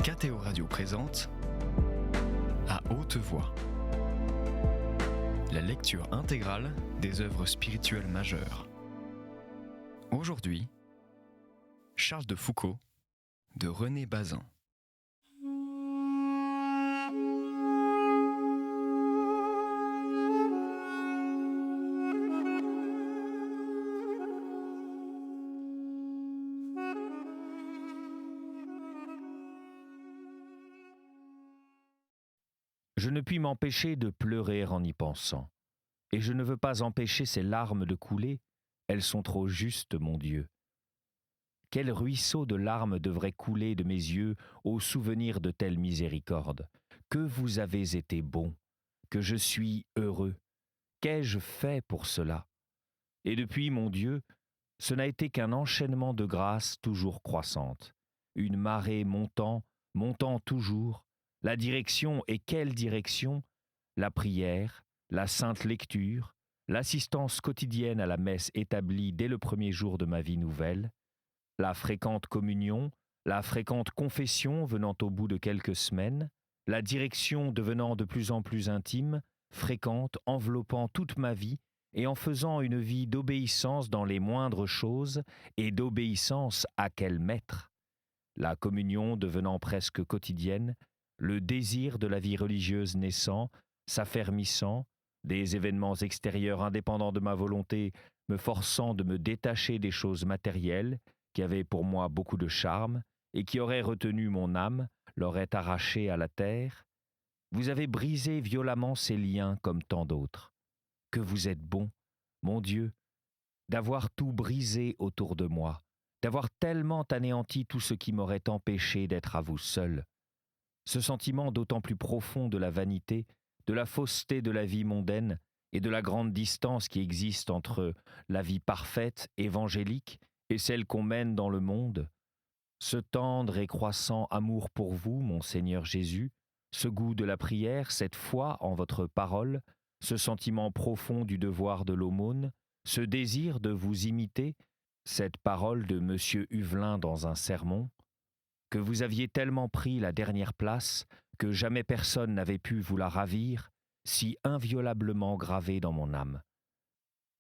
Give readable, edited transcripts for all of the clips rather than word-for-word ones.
KTO Radio présente À haute voix, la lecture intégrale des œuvres spirituelles majeures. Aujourd'hui, Charles de Foucauld de René Bazin. Je ne puis m'empêcher de pleurer en y pensant, et je ne veux pas empêcher ces larmes de couler, elles sont trop justes, mon Dieu. Quel ruisseau de larmes devrait couler de mes yeux au souvenir de telle miséricorde? Que vous avez été bon, que je suis heureux, qu'ai-je fait pour cela? Et depuis, mon Dieu, ce n'a été qu'un enchaînement de grâces toujours croissantes, une marée montant toujours. La direction, et quelle direction? La prière, la sainte lecture, l'assistance quotidienne à la messe établie dès le premier jour de ma vie nouvelle, la fréquente communion, la fréquente confession venant au bout de quelques semaines, la direction devenant de plus en plus intime, fréquente, enveloppant toute ma vie, et en faisant une vie d'obéissance dans les moindres choses, et d'obéissance à quel maître? La communion devenant presque quotidienne, le désir de la vie religieuse naissant, s'affermissant, des événements extérieurs indépendants de ma volonté me forçant de me détacher des choses matérielles qui avaient pour moi beaucoup de charme et qui auraient retenu mon âme, l'auraient arrachée à la terre. Vous avez brisé violemment ces liens comme tant d'autres. Que vous êtes bon, mon Dieu, d'avoir tout brisé autour de moi, d'avoir tellement anéanti tout ce qui m'aurait empêché d'être à vous seul. Ce sentiment d'autant plus profond de la vanité, de la fausseté de la vie mondaine et de la grande distance qui existe entre la vie parfaite, évangélique, et celle qu'on mène dans le monde, ce tendre et croissant amour pour vous, mon Seigneur Jésus, ce goût de la prière, cette foi en votre parole, ce sentiment profond du devoir de l'aumône, ce désir de vous imiter, cette parole de M. Huvelin dans un sermon, que vous aviez tellement pris la dernière place que jamais personne n'avait pu vous la ravir, si inviolablement gravée dans mon âme.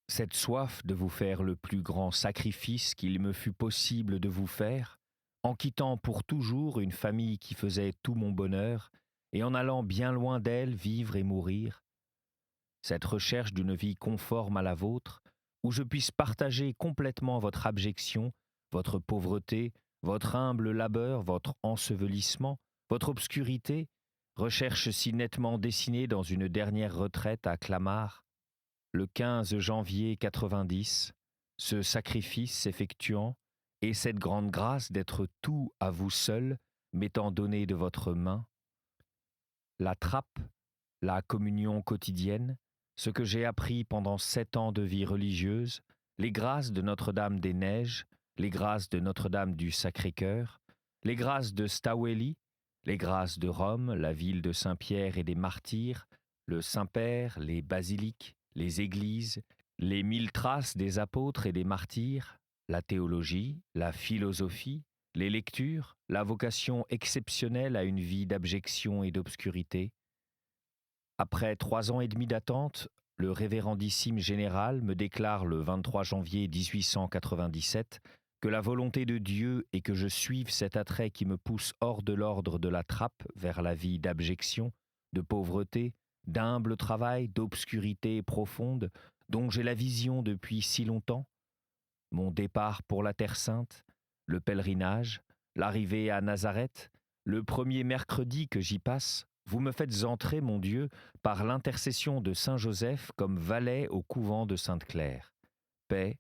Cette soif de vous faire le plus grand sacrifice qu'il me fut possible de vous faire, en quittant pour toujours une famille qui faisait tout mon bonheur, et en allant bien loin d'elle vivre et mourir. Cette recherche d'une vie conforme à la vôtre, où je puisse partager complètement votre abjection, votre pauvreté, votre humble labeur, votre ensevelissement, votre obscurité, recherche si nettement dessinée dans une dernière retraite à Clamart, le 15 janvier 90, ce sacrifice s'effectuant, et cette grande grâce d'être tout à vous seul, m'étant donné de votre main, la trappe, la communion quotidienne, ce que j'ai appris pendant 7 ans de vie religieuse, les grâces de Notre-Dame-des-Neiges, les grâces de Notre-Dame du Sacré-Cœur, les grâces de Stawelli, les grâces de Rome, la ville de Saint-Pierre et des martyrs, le Saint-Père, les basiliques, les églises, les 1000 traces des apôtres et des martyrs, la théologie, la philosophie, les lectures, la vocation exceptionnelle à une vie d'abjection et d'obscurité. Après 3 ans et demi d'attente, le révérendissime général me déclare le 23 janvier 1897 que la volonté de Dieu est que je suive cet attrait qui me pousse hors de l'ordre de la trappe vers la vie d'abjection, de pauvreté, d'humble travail, d'obscurité profonde, dont j'ai la vision depuis si longtemps. Mon départ pour la Terre Sainte, le pèlerinage, l'arrivée à Nazareth, le premier mercredi que j'y passe, vous me faites entrer, mon Dieu, par l'intercession de Saint Joseph comme valet au couvent de Sainte-Claire. Paix,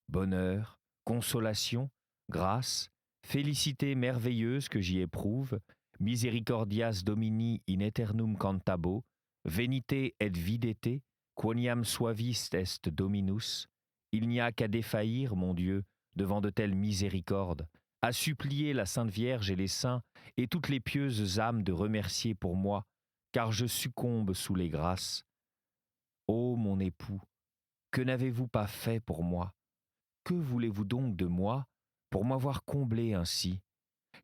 bonheur, consolation, grâce, félicité merveilleuse que j'y éprouve, misericordias Domini in aeternum cantabo, venite et videte, quoniam suavis est Dominus. Il n'y a qu'à défaillir, mon Dieu, devant de telles miséricordes, à supplier la Sainte Vierge et les saints et toutes les pieuses âmes de remercier pour moi, car je succombe sous les grâces. Ô mon époux, que n'avez-vous pas fait pour moi? Que voulez-vous donc de moi pour m'avoir comblé ainsi?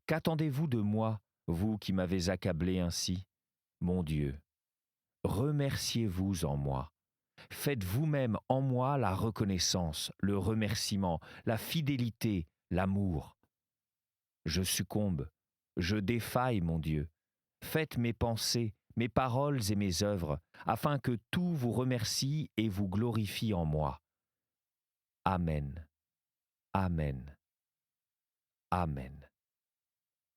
Qu'attendez-vous de moi, vous qui m'avez accablé ainsi, mon Dieu, remerciez-vous en moi. Faites vous-même en moi la reconnaissance, le remerciement, la fidélité, l'amour. Je succombe, je défaille, mon Dieu. Faites mes pensées, mes paroles et mes œuvres, afin que tout vous remercie et vous glorifie en moi. Amen. Amen. Amen.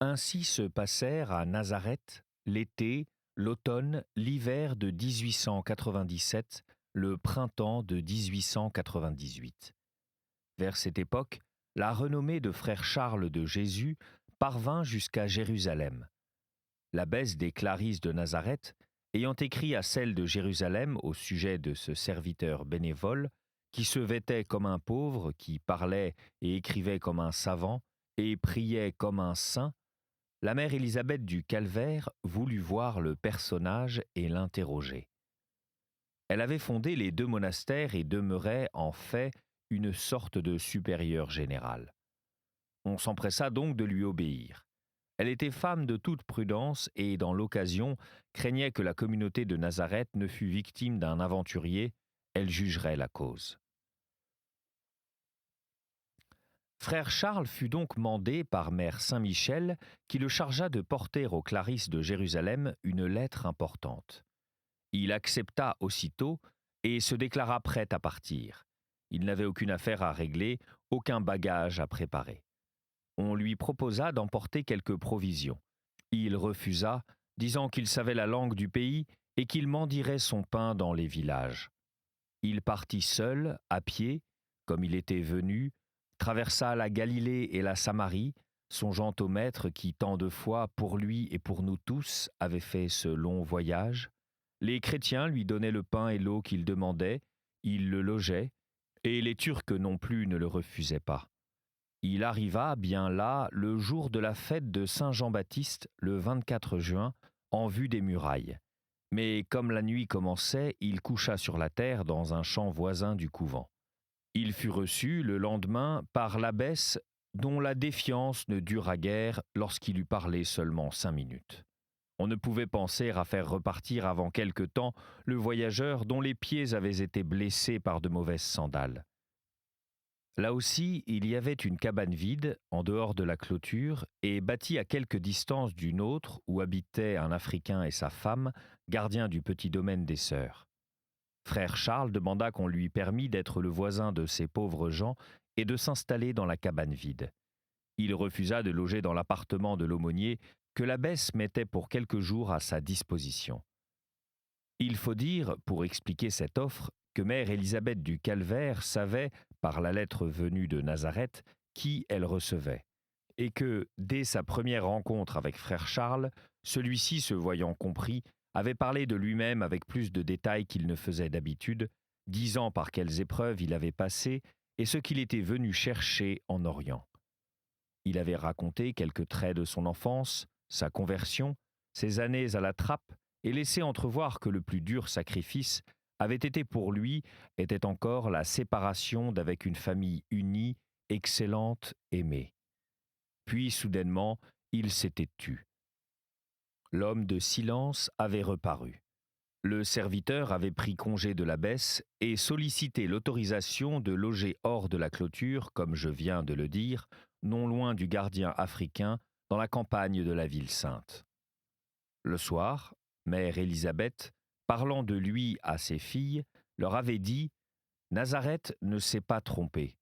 Ainsi se passèrent à Nazareth l'été, l'automne, l'hiver de 1897, le printemps de 1898. Vers cette époque, la renommée de frère Charles de Jésus parvint jusqu'à Jérusalem. L'abbesse des Clarisses de Nazareth, ayant écrit à celle de Jérusalem au sujet de ce serviteur bénévole, qui se vêtait comme un pauvre, qui parlait et écrivait comme un savant, et priait comme un saint, la mère Élisabeth du Calvaire voulut voir le personnage et l'interroger. Elle avait fondé les 2 monastères et demeurait, en fait, une sorte de supérieure générale. On s'empressa donc de lui obéir. Elle était femme de toute prudence et, dans l'occasion, craignait que la communauté de Nazareth ne fût victime d'un aventurier, elle jugerait la cause. Frère Charles fut donc mandé par mère Saint-Michel qui le chargea de porter aux Clarisses de Jérusalem une lettre importante. Il accepta aussitôt et se déclara prêt à partir. Il n'avait aucune affaire à régler, aucun bagage à préparer. On lui proposa d'emporter quelques provisions. Il refusa, disant qu'il savait la langue du pays et qu'il mendierait son pain dans les villages. Il partit seul, à pied, comme il était venu, traversa la Galilée et la Samarie, songeant au Maître qui tant de fois, pour lui et pour nous tous, avait fait ce long voyage. Les chrétiens lui donnaient le pain et l'eau qu'il demandait, il le logeait, et les Turcs non plus ne le refusaient pas. Il arriva bien là le jour de la fête de Saint Jean-Baptiste, le 24 juin, en vue des murailles. Mais comme la nuit commençait, il coucha sur la terre dans un champ voisin du couvent. Il fut reçu le lendemain par l'abbesse dont la défiance ne dura guère lorsqu'il eut parlé seulement 5 minutes. On ne pouvait penser à faire repartir avant quelque temps le voyageur dont les pieds avaient été blessés par de mauvaises sandales. Là aussi, il y avait une cabane vide, en dehors de la clôture, et bâtie à quelque distance d'une autre, où habitaient un Africain et sa femme, gardiens du petit domaine des sœurs. Frère Charles demanda qu'on lui permît d'être le voisin de ces pauvres gens et de s'installer dans la cabane vide. Il refusa de loger dans l'appartement de l'aumônier que l'abbesse mettait pour quelques jours à sa disposition. Il faut dire, pour expliquer cette offre, que mère Élisabeth du Calvaire savait, par la lettre venue de Nazareth, qui elle recevait, et que, dès sa première rencontre avec frère Charles, celui-ci, se voyant compris, avait parlé de lui-même avec plus de détails qu'il ne faisait d'habitude, disant par quelles épreuves il avait passé et ce qu'il était venu chercher en Orient. Il avait raconté quelques traits de son enfance, sa conversion, ses années à la trappe, et laissé entrevoir que le plus dur sacrifice avait été pour lui, était encore la séparation d'avec une famille unie, excellente, aimée. Puis, soudainement, il s'était tu. L'homme de silence avait reparu. Le serviteur avait pris congé de l'abbesse et sollicité l'autorisation de loger hors de la clôture, comme je viens de le dire, non loin du gardien africain, dans la campagne de la ville sainte. Le soir, mère Élisabeth, parlant de lui à ses filles, leur avait dit « Nazareth ne s'est pas trompé.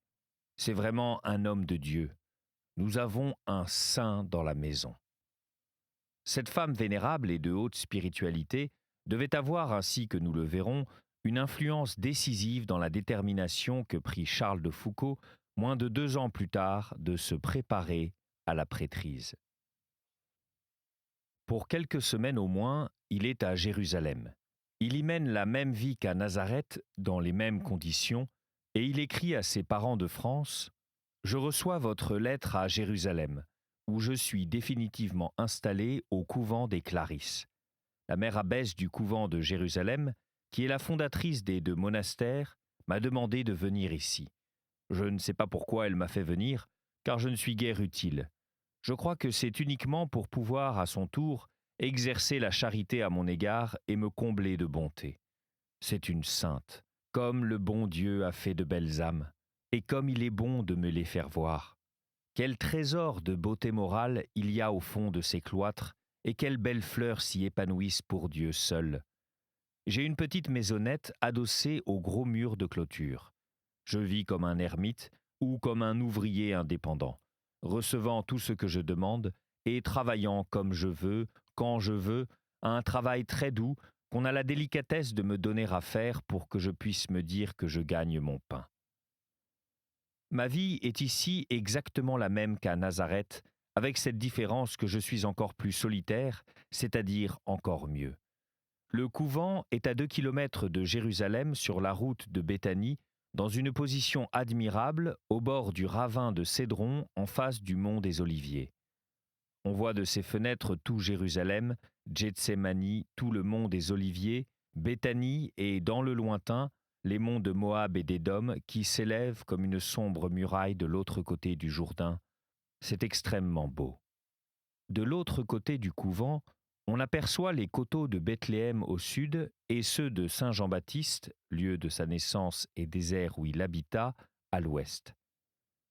C'est vraiment un homme de Dieu. Nous avons un saint dans la maison. » Cette femme vénérable et de haute spiritualité devait avoir, ainsi que nous le verrons, une influence décisive dans la détermination que prit Charles de Foucauld, moins de 2 ans plus tard, de se préparer à la prêtrise. Pour quelques semaines au moins, il est à Jérusalem. Il y mène la même vie qu'à Nazareth, dans les mêmes conditions, et il écrit à ses parents de France « Je reçois votre lettre à Jérusalem, où je suis définitivement installé au couvent des Clarisses. La mère abbesse du couvent de Jérusalem, qui est la fondatrice des 2 monastères, m'a demandé de venir ici. Je ne sais pas pourquoi elle m'a fait venir, car je ne suis guère utile. Je crois que c'est uniquement pour pouvoir, à son tour, exercer la charité à mon égard et me combler de bonté. C'est une sainte, comme le bon Dieu a fait de belles âmes, et comme il est bon de me les faire voir. Quel trésor de beauté morale il y a au fond de ces cloîtres, et quelles belles fleurs s'y épanouissent pour Dieu seul. J'ai une petite maisonnette adossée au gros mur de clôture. Je vis comme un ermite ou comme un ouvrier indépendant, recevant tout ce que je demande et travaillant comme je veux, quand je veux, à un travail très doux qu'on a la délicatesse de me donner à faire pour que je puisse me dire que je gagne mon pain. Ma vie est ici exactement la même qu'à Nazareth, avec cette différence que je suis encore plus solitaire, c'est-à-dire encore mieux. Le couvent est à 2 kilomètres de Jérusalem sur la route de Béthanie, dans une position admirable au bord du ravin de Cédron en face du mont des Oliviers. On voit de ses fenêtres tout Jérusalem, Gethsémani, tout le mont des Oliviers, Béthanie et, dans le lointain, les monts de Moab et d'Édom qui s'élèvent comme une sombre muraille de l'autre côté du Jourdain. C'est extrêmement beau. De l'autre côté du couvent, on aperçoit les coteaux de Bethléem au sud et ceux de Saint-Jean-Baptiste, lieu de sa naissance et désert où il habita, à l'ouest.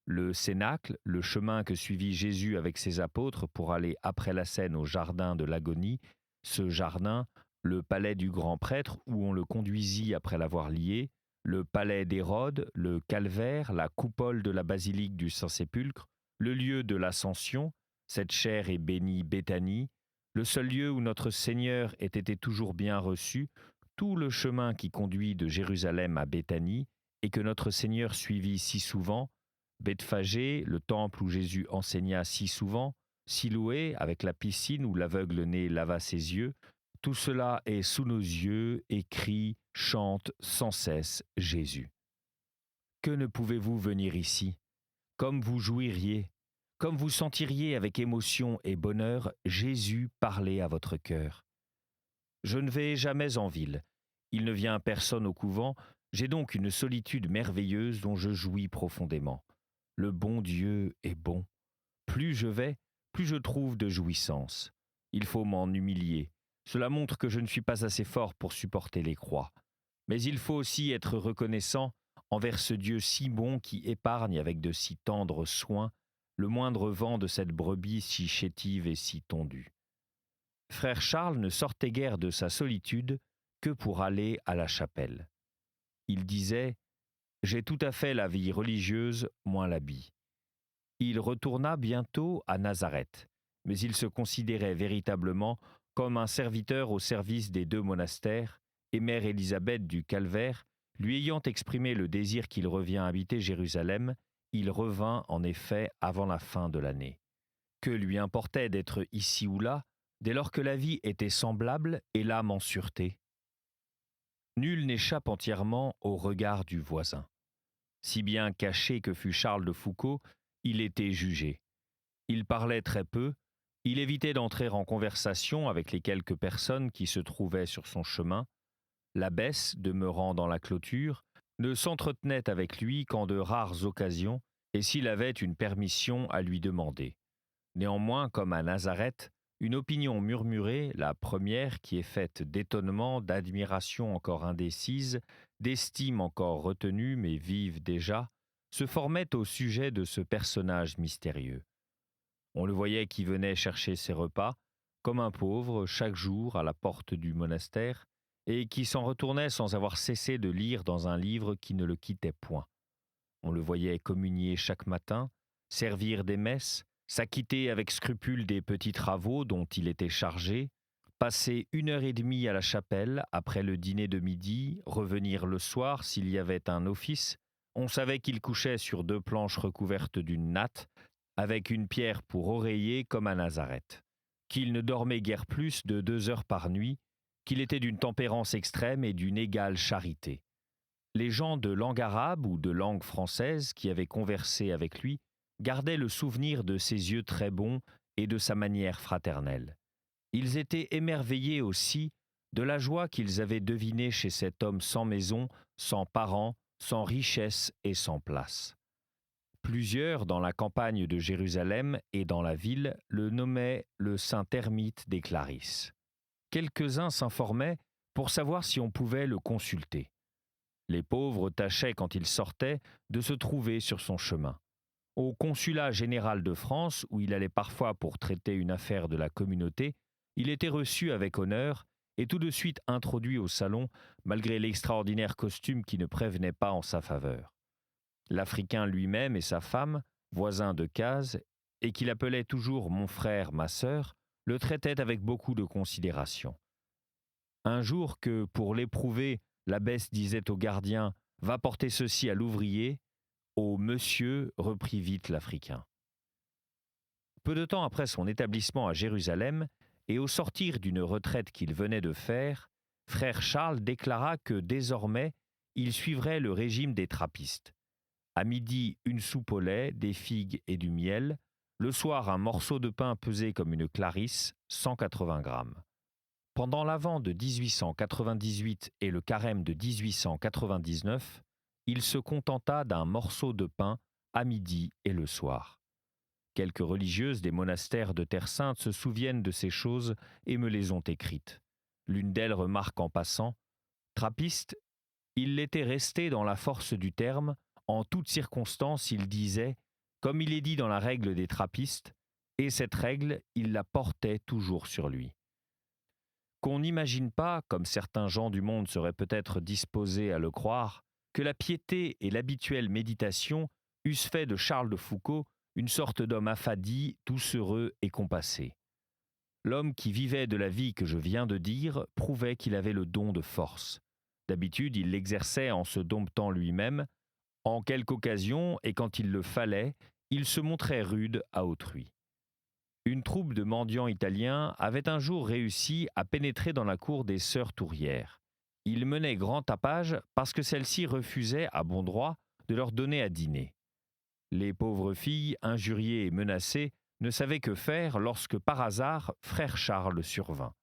Le Cénacle, le chemin que suivit Jésus avec ses apôtres pour aller après la scène au jardin de l'Agonie, ce jardin, le palais du grand prêtre où on le conduisit après l'avoir lié, le palais d'Hérode, le calvaire, la coupole de la basilique du Saint-Sépulcre, le lieu de l'Ascension, cette chère et bénie Béthanie, le seul lieu où notre Seigneur ait été toujours bien reçu, tout le chemin qui conduit de Jérusalem à Béthanie et que notre Seigneur suivit si souvent, Bethphagée, le temple où Jésus enseigna si souvent, Siloué, avec la piscine où l'aveugle-né lava ses yeux, tout cela est sous nos yeux et crie, chante sans cesse Jésus. Que ne pouvez-vous venir ici, comme vous jouiriez, comme vous sentiriez avec émotion et bonheur Jésus parler à votre cœur. Je ne vais jamais en ville, il ne vient personne au couvent, j'ai donc une solitude merveilleuse dont je jouis profondément. Le bon Dieu est bon. Plus je vais, plus je trouve de jouissance. Il faut m'en humilier. Cela montre que je ne suis pas assez fort pour supporter les croix. Mais il faut aussi être reconnaissant envers ce Dieu si bon qui épargne avec de si tendres soins le moindre vent de cette brebis si chétive et si tondue. Frère Charles ne sortait guère de sa solitude que pour aller à la chapelle. Il disait « J'ai tout à fait la vie religieuse, moins l'habit ». Il retourna bientôt à Nazareth, mais il se considérait véritablement comme un serviteur au service des 2 monastères, et mère Élisabeth du Calvaire, lui ayant exprimé le désir qu'il revient habiter Jérusalem, il revint en effet avant la fin de l'année. Que lui importait d'être ici ou là, dès lors que la vie était semblable et l'âme en sûreté? Nul n'échappe entièrement au regard du voisin. Si bien caché que fût Charles de Foucauld, il était jugé. Il parlait très peu, il évitait d'entrer en conversation avec les quelques personnes qui se trouvaient sur son chemin. L'abbesse, demeurant dans la clôture, ne s'entretenait avec lui qu'en de rares occasions, et s'il avait une permission à lui demander. Néanmoins, comme à Nazareth, une opinion murmurée, la première qui est faite d'étonnement, d'admiration encore indécise, d'estime encore retenue mais vive déjà, se formait au sujet de ce personnage mystérieux. On le voyait qui venait chercher ses repas, comme un pauvre, chaque jour à la porte du monastère, et qui s'en retournait sans avoir cessé de lire dans un livre qui ne le quittait point. On le voyait communier chaque matin, servir des messes, s'acquitter avec scrupule des petits travaux dont il était chargé, passer 1h30 à la chapelle après le dîner de midi, revenir le soir s'il y avait un office. On savait qu'il couchait sur 2 planches recouvertes d'une natte, avec une pierre pour oreiller comme à Nazareth, qu'il ne dormait guère plus de 2 heures par nuit, qu'il était d'une tempérance extrême et d'une égale charité. Les gens de langue arabe ou de langue française qui avaient conversé avec lui gardaient le souvenir de ses yeux très bons et de sa manière fraternelle. Ils étaient émerveillés aussi de la joie qu'ils avaient devinée chez cet homme sans maison, sans parents, sans richesse et sans place. Plusieurs, dans la campagne de Jérusalem et dans la ville, le nommaient le saint ermite des Clarisses. Quelques-uns s'informaient pour savoir si on pouvait le consulter. Les pauvres tâchaient, quand il sortait, de se trouver sur son chemin. Au consulat général de France, où il allait parfois pour traiter une affaire de la communauté, il était reçu avec honneur et tout de suite introduit au salon, malgré l'extraordinaire costume qui ne prévenait pas en sa faveur. L'Africain lui-même et sa femme, voisins de case, et qu'il appelait toujours « mon frère, ma sœur », le traitaient avec beaucoup de considération. Un jour que, pour l'éprouver, l'abbesse disait au gardien « Va porter ceci à l'ouvrier », au « monsieur » reprit vite l'Africain. Peu de temps après son établissement à Jérusalem, et au sortir d'une retraite qu'il venait de faire, frère Charles déclara que désormais, il suivrait le régime des trappistes. À midi, une soupe au lait, des figues et du miel. Le soir, un morceau de pain pesé comme une clarisse, 180 grammes. Pendant l'Avent de 1898 et le Carême de 1899, il se contenta d'un morceau de pain à midi et le soir. Quelques religieuses des monastères de Terre Sainte se souviennent de ces choses et me les ont écrites. L'une d'elles remarque en passant « Trappiste, il l'était resté dans la force du terme. En toutes circonstances, il disait, comme il est dit dans la règle des trappistes, et cette règle, il la portait toujours sur lui. Qu'on n'imagine pas, comme certains gens du monde seraient peut-être disposés à le croire, que la piété et l'habituelle méditation eussent fait de Charles de Foucauld une sorte d'homme affadi, doucereux et compassé. L'homme qui vivait de la vie que je viens de dire prouvait qu'il avait le don de force. D'habitude, il l'exerçait en se domptant lui-même. En quelque occasion, et quand il le fallait, il se montrait rude à autrui. Une troupe de mendiants italiens avait un jour réussi à pénétrer dans la cour des sœurs Tourières. Ils menaient grand tapage parce que celles-ci refusaient, à bon droit, de leur donner à dîner. Les pauvres filles, injuriées et menacées, ne savaient que faire lorsque, par hasard, frère Charles survint.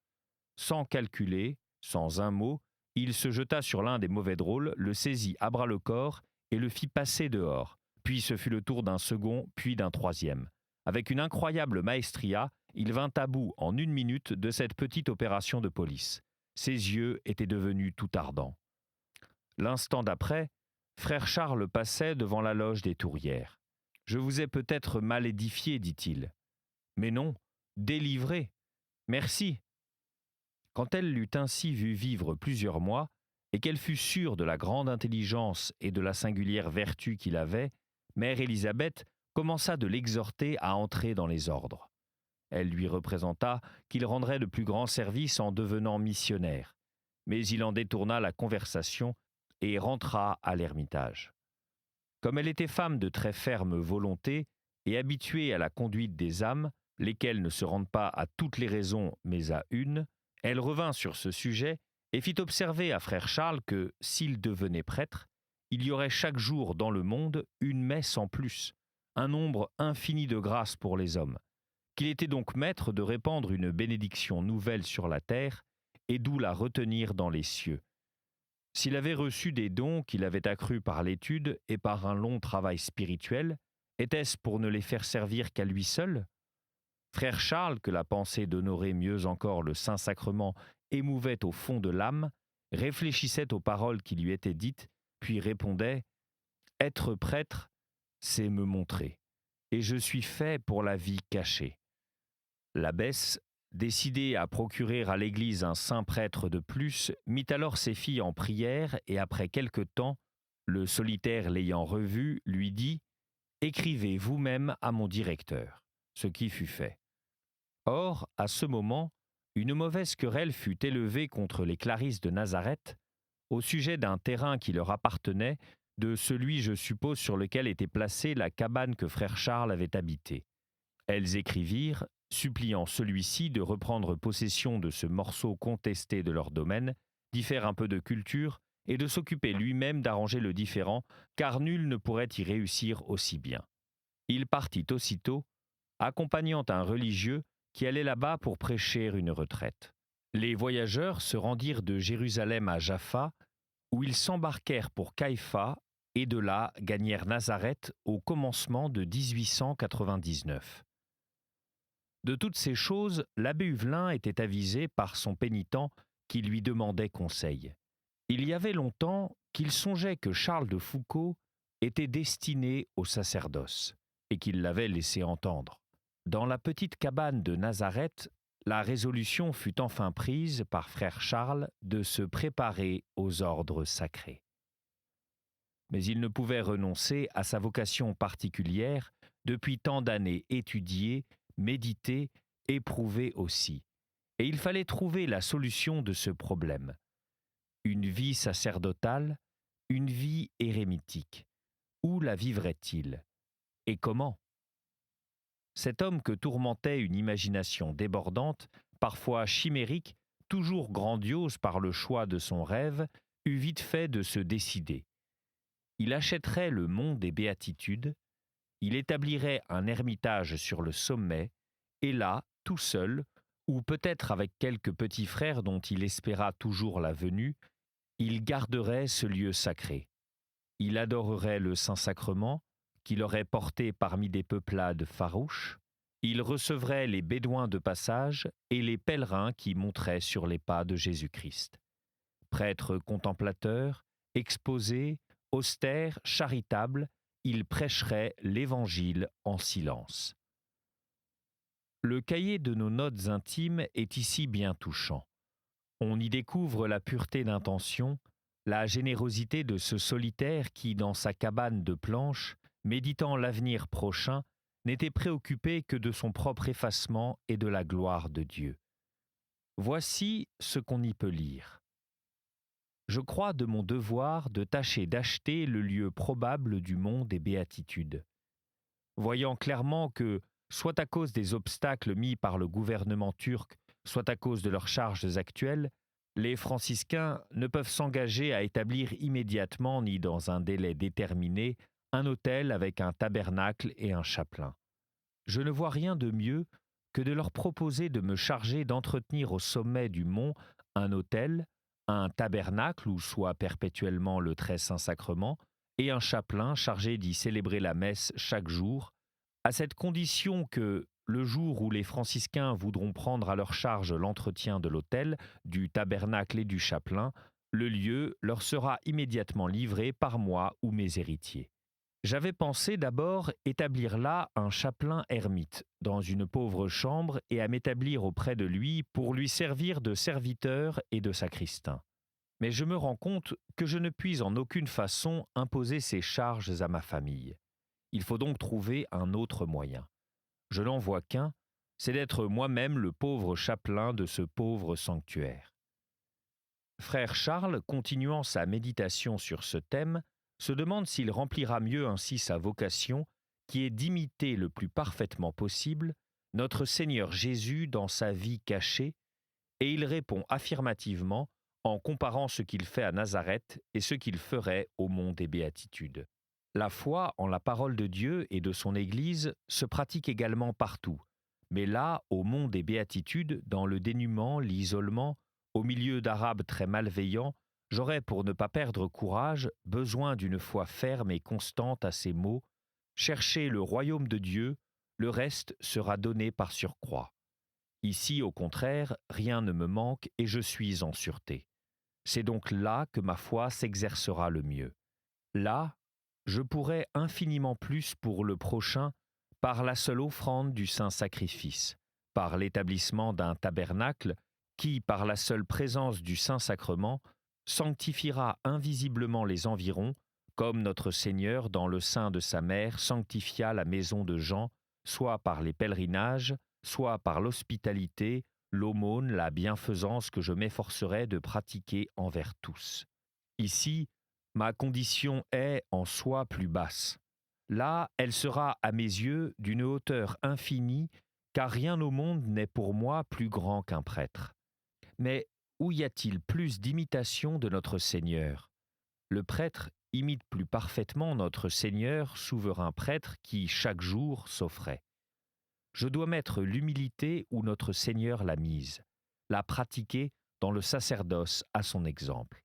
Sans calculer, sans un mot, il se jeta sur l'un des mauvais drôles, le saisit à bras-le-corps et le fit passer dehors. Puis ce fut le tour d'un second, puis d'un troisième. Avec une incroyable maestria, il vint à bout en 1 minute de cette petite opération de police. Ses yeux étaient devenus tout ardents. L'instant d'après, frère Charles passait devant la loge des Tourières. « Je vous ai peut-être mal édifié, dit-il. Mais non, délivré. Merci. » Quand elle l'eut ainsi vu vivre plusieurs mois, et qu'elle fut sûre de la grande intelligence et de la singulière vertu qu'il avait, mère Élisabeth commença de l'exhorter à entrer dans les ordres. Elle lui représenta qu'il rendrait de plus grands services en devenant missionnaire, mais il en détourna la conversation et rentra à l'ermitage. Comme elle était femme de très ferme volonté et habituée à la conduite des âmes, lesquelles ne se rendent pas à toutes les raisons mais à une, elle revint sur ce sujet et fit observer à frère Charles que, s'il devenait prêtre, il y aurait chaque jour dans le monde une messe en plus, un nombre infini de grâces pour les hommes, qu'il était donc maître de répandre une bénédiction nouvelle sur la terre et d'où la retenir dans les cieux. S'il avait reçu des dons qu'il avait accrus par l'étude et par un long travail spirituel, était-ce pour ne les faire servir qu'à lui seul ? Frère Charles, que la pensée d'honorer mieux encore le Saint-Sacrement émouvait au fond de l'âme, réfléchissait aux paroles qui lui étaient dites, puis répondait « Être prêtre, c'est me montrer, et je suis fait pour la vie cachée. » L'abbesse, décidée à procurer à l'Église un saint prêtre de plus, mit alors ses filles en prière et après quelque temps, le solitaire l'ayant revu, lui dit « Écrivez vous-même à mon directeur », ce qui fut fait. Or, à ce moment, une mauvaise querelle fut élevée contre les Clarisses de Nazareth au sujet d'un terrain qui leur appartenait, de celui, je suppose, sur lequel était placée la cabane que frère Charles avait habitée. Elles écrivirent, suppliant celui-ci de reprendre possession de ce morceau contesté de leur domaine, d'y faire un peu de culture et de s'occuper lui-même d'arranger le différend, car nul ne pourrait y réussir aussi bien. Il partit aussitôt, accompagnant un religieux qui allait là-bas pour prêcher une retraite. Les voyageurs se rendirent de Jérusalem à Jaffa, où ils s'embarquèrent pour Caïpha et de là gagnèrent Nazareth au commencement de 1899. De toutes ces choses, l'abbé Huvelin était avisé par son pénitent qui lui demandait conseil. Il y avait longtemps qu'il songeait que Charles de Foucauld était destiné au sacerdoce et qu'il l'avait laissé entendre. Dans la petite cabane de Nazareth, la résolution fut enfin prise par frère Charles de se préparer aux ordres sacrés. Mais il ne pouvait renoncer à sa vocation particulière, depuis tant d'années étudiée, méditée, éprouvée aussi. Et il fallait trouver la solution de ce problème. Une vie sacerdotale, une vie érémitique. Où la vivrait-il? Et comment? Cet homme que tourmentait une imagination débordante, parfois chimérique, toujours grandiose par le choix de son rêve, eut vite fait de se décider. Il achèterait le mont des Béatitudes, il établirait un ermitage sur le sommet, et là, tout seul, ou peut-être avec quelques petits frères dont il espéra toujours la venue, il garderait ce lieu sacré. Il adorerait le Saint-Sacrement, qu'il aurait porté parmi des peuplades farouches. Il recevrait les Bédouins de passage et les pèlerins qui monteraient sur les pas de Jésus-Christ. Prêtre contemplateur, exposé, austère, charitable, il prêcherait l'Évangile en silence. Le cahier de nos notes intimes est ici bien touchant. On y découvre la pureté d'intention, la générosité de ce solitaire qui, dans sa cabane de planches, méditant l'avenir prochain, n'était préoccupé que de son propre effacement et de la gloire de Dieu. Voici ce qu'on y peut lire. Je crois de mon devoir de tâcher d'acheter le lieu probable du mont des Béatitudes. Voyant clairement que, soit à cause des obstacles mis par le gouvernement turc, soit à cause de leurs charges actuelles, les franciscains ne peuvent s'engager à établir immédiatement ni dans un délai déterminé un autel avec un tabernacle et un chapelain. Je ne vois rien de mieux que de leur proposer de me charger d'entretenir au sommet du mont un autel, un tabernacle où soit perpétuellement le très saint sacrement, et un chapelain chargé d'y célébrer la messe chaque jour, à cette condition que, le jour où les franciscains voudront prendre à leur charge l'entretien de l'autel, du tabernacle et du chapelain, le lieu leur sera immédiatement livré par moi ou mes héritiers. J'avais pensé d'abord établir là un chapelain ermite, dans une pauvre chambre, et à m'établir auprès de lui pour lui servir de serviteur et de sacristain. Mais je me rends compte que je ne puis en aucune façon imposer ces charges à ma famille. Il faut donc trouver un autre moyen. Je n'en vois qu'un, c'est d'être moi-même le pauvre chapelain de ce pauvre sanctuaire. Frère Charles, continuant sa méditation sur ce thème, se demande s'il remplira mieux ainsi sa vocation, qui est d'imiter le plus parfaitement possible notre Seigneur Jésus dans sa vie cachée, et il répond affirmativement en comparant ce qu'il fait à Nazareth et ce qu'il ferait au mont des Béatitudes. La foi en la parole de Dieu et de son Église se pratique également partout, mais là, au mont des Béatitudes, dans le dénuement, l'isolement, au milieu d'Arabes très malveillants, j'aurais, pour ne pas perdre courage, besoin d'une foi ferme et constante à ces mots « Cherchez le royaume de Dieu, le reste sera donné par surcroît. » Ici, au contraire, rien ne me manque et je suis en sûreté. C'est donc là que ma foi s'exercera le mieux. Là, je pourrai infiniment plus pour le prochain par la seule offrande du saint sacrifice, par l'établissement d'un tabernacle qui, par la seule présence du Saint-Sacrement, sanctifiera invisiblement les environs, comme notre Seigneur, dans le sein de sa mère, sanctifia la maison de Jean, soit par les pèlerinages, soit par l'hospitalité, l'aumône, la bienfaisance que je m'efforcerai de pratiquer envers tous. Ici, ma condition est en soi plus basse. Là, elle sera à mes yeux d'une hauteur infinie, car rien au monde n'est pour moi plus grand qu'un prêtre. Mais où y a-t-il plus d'imitation de notre Seigneur? Le prêtre imite plus parfaitement notre Seigneur, souverain prêtre, qui chaque jour s'offrait. Je dois mettre l'humilité où notre Seigneur l'a mise, la pratiquer dans le sacerdoce à son exemple.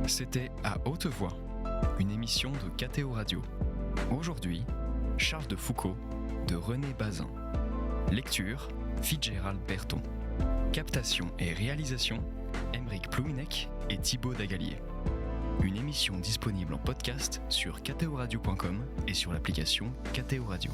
C'était À haute voix, une émission de KTO Radio. Aujourd'hui, Charles de Foucault de René Bazin. Lecture, Fitzgerald Berton. Captation et réalisation, Aymeric Plouinec et Thibaut Dagalier. Une émission disponible en podcast sur ktoradio.com et sur l'application KTO Radio.